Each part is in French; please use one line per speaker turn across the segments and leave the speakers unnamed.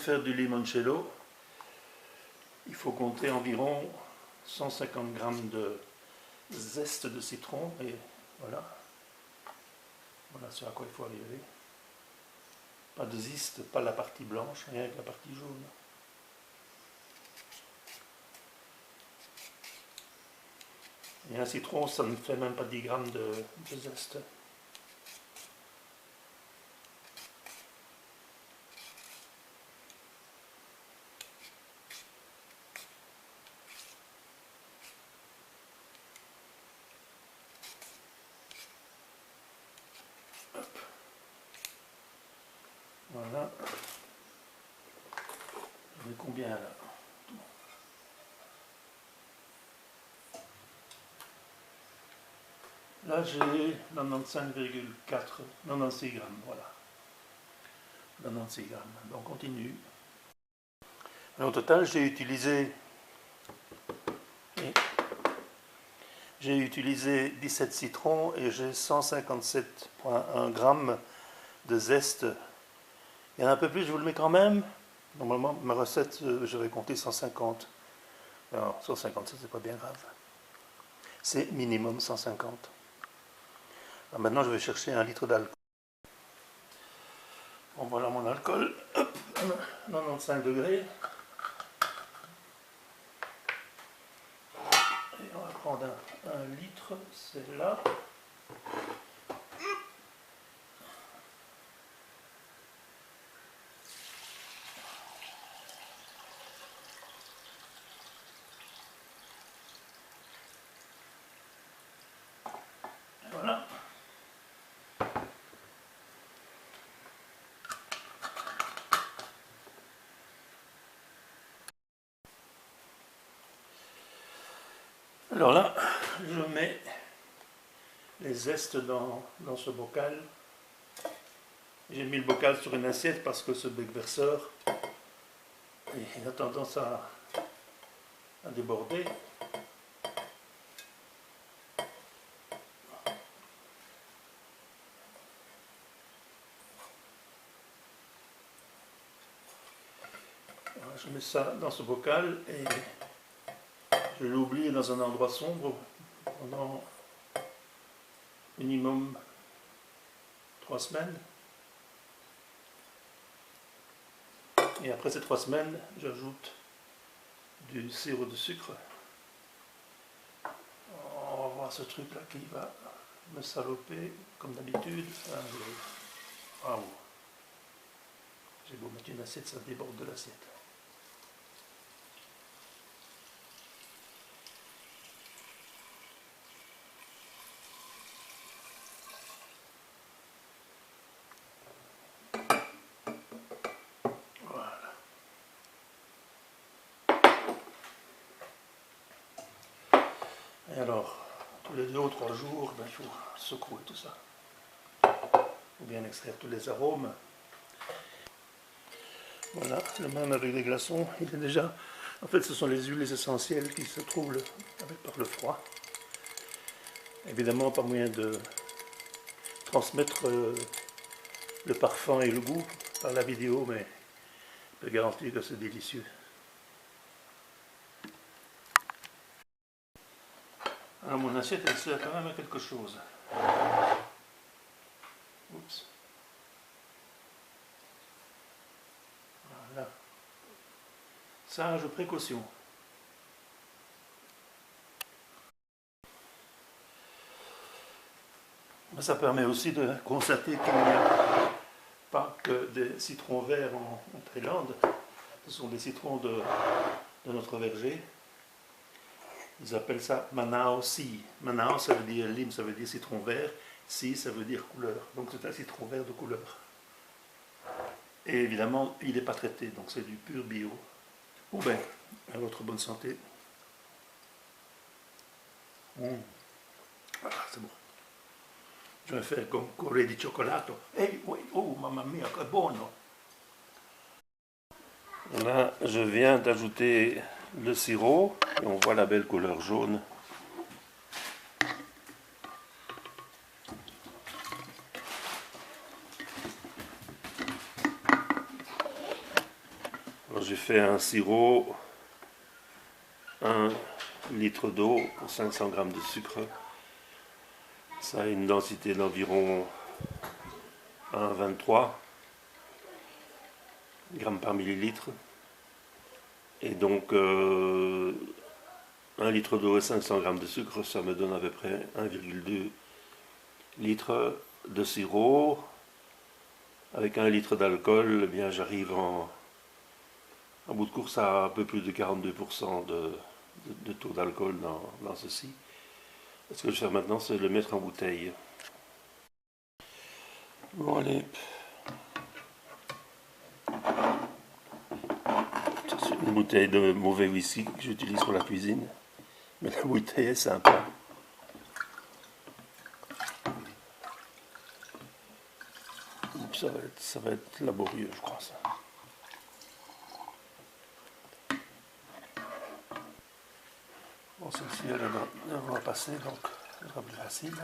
faire du limoncello, il faut compter environ 150 g de zeste de citron, et voilà. Voilà ce à quoi il faut arriver. Pas de zeste, pas la partie blanche, rien que la partie jaune. Et un citron, ça ne fait même pas 10 g de zeste. Hop. Voilà. J'en ai combien là? Là j'ai 96,96 g, voilà. 96 g, donc on continue. Et au total j'ai utilisé 17 citrons et j'ai 157,1 g de zeste. Il y en a un peu plus, je vous le mets quand même. Normalement ma recette j'avais compté 150. Alors 150 ça c'est pas bien grave. C'est minimum 150. Alors maintenant je vais chercher 1 litre d'alcool. Bon voilà mon alcool. Hop, 95 degrés. Et on va prendre un litre, c'est là. Voilà. Alors là, je mets les zestes dans ce bocal. J'ai mis le bocal sur une assiette parce que ce bec verseur il a tendance à déborder. Alors, je mets ça dans ce bocal et je l'ai oublié dans un endroit sombre pendant minimum 3 semaines. Et après ces 3 semaines, j'ajoute du sirop de sucre. On va voir ce truc là qui va me saloper comme d'habitude. Ah, oh. J'ai beau mettre une assiette, ça déborde de l'assiette. Et alors, tous les 2 ou 3 jours, il faut secouer tout ça. Ou bien extraire tous les arômes. Voilà, le même avec des glaçons, il est déjà... En fait, ce sont les huiles essentielles qui se trouvent par le froid. Évidemment, pas moyen de transmettre le parfum et le goût par la vidéo, mais je peux garantir que c'est délicieux. Alors mon assiette, elle sert quand même à quelque chose. Oups. Voilà. Sage précaution. Ça permet aussi de constater qu'il n'y a pas que des citrons verts en Thaïlande. Ce sont des citrons de notre verger. Ils appellent ça Manao Si. Manao, ça veut dire lime, ça veut dire citron vert. Si, ça veut dire couleur. Donc c'est un citron vert de couleur. Et évidemment, il n'est pas traité, donc c'est du pur bio. Bon ben, à votre bonne santé. Voilà, c'est bon. Je vais faire con colore di cioccolato. Oh, mamma mia, che buono! Là, je viens d'ajouter le sirop et on voit la belle couleur jaune. J'ai fait un sirop, 1 litre d'eau pour 500 g de sucre. Ça a une densité d'environ 1,23 grammes par millilitre. Et donc 1 litre d'eau et 500 g de sucre, ça me donne à peu près 1,2 litre de sirop. Avec 1 litre d'alcool, eh bien j'arrive en bout de course à un peu plus de 42% de taux d'alcool dans ceci. Ce que je vais faire maintenant, c'est le mettre en bouteille. Bon, allez. C'est une bouteille de mauvais whisky que j'utilise pour la cuisine. Mais la bouteille est sympa. Ça va être laborieux, je crois, ça. Bon, celle-ci, elle devrait passer, donc ce sera plus facile.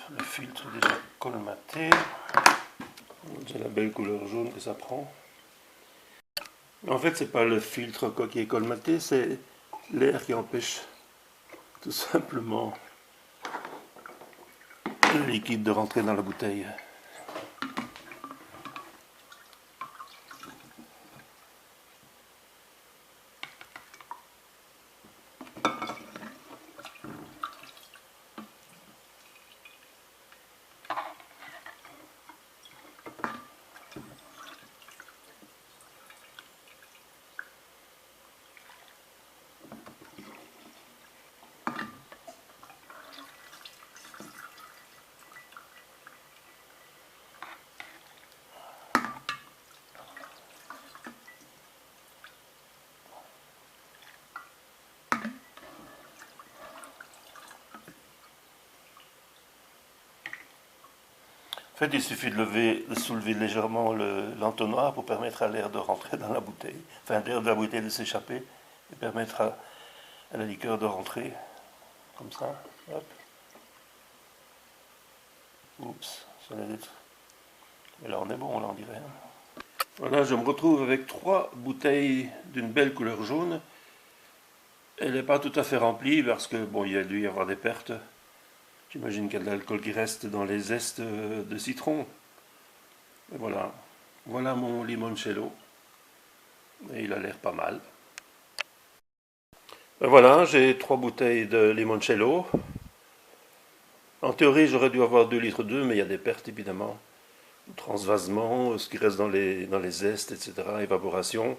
Le filtre est déjà colmaté. C'est la belle couleur jaune que ça prend. En fait, c'est pas le filtre qui est colmaté, c'est l'air qui empêche tout simplement le liquide de rentrer dans la bouteille. En fait, il suffit de soulever légèrement l'entonnoir pour permettre à l'air de rentrer dans la bouteille, enfin l'air de la bouteille de s'échapper et permettre à la liqueur de rentrer, comme ça. Hop. Oups, ça vient d'être. Mais là on est bon, là on dirait. Voilà, je me retrouve avec 3 bouteilles d'une belle couleur jaune. Elle n'est pas tout à fait remplie parce que bon, il a dû y avoir des pertes. J'imagine qu'il y a de l'alcool qui reste dans les zestes de citron. Et voilà. Voilà mon limoncello. Et il a l'air pas mal. Et voilà, j'ai 3 bouteilles de limoncello. En théorie, j'aurais dû avoir 2 litres d'eau, mais il y a des pertes évidemment. Transvasement, ce qui reste dans les zestes, etc. Évaporation.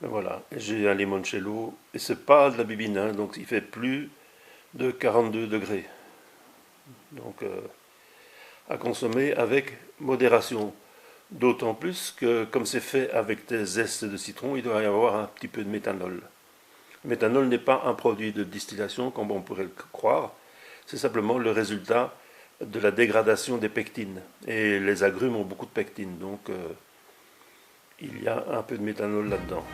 Et voilà, j'ai un limoncello. Et c'est pas de la bibine, hein, donc il fait plus de 42 degrés. Donc à consommer avec modération. D'autant plus que comme c'est fait avec des zestes de citron, il doit y avoir un petit peu de méthanol. Le méthanol n'est pas un produit de distillation comme on pourrait le croire, c'est simplement le résultat de la dégradation des pectines. Et les agrumes ont beaucoup de pectines, donc il y a un peu de méthanol là-dedans.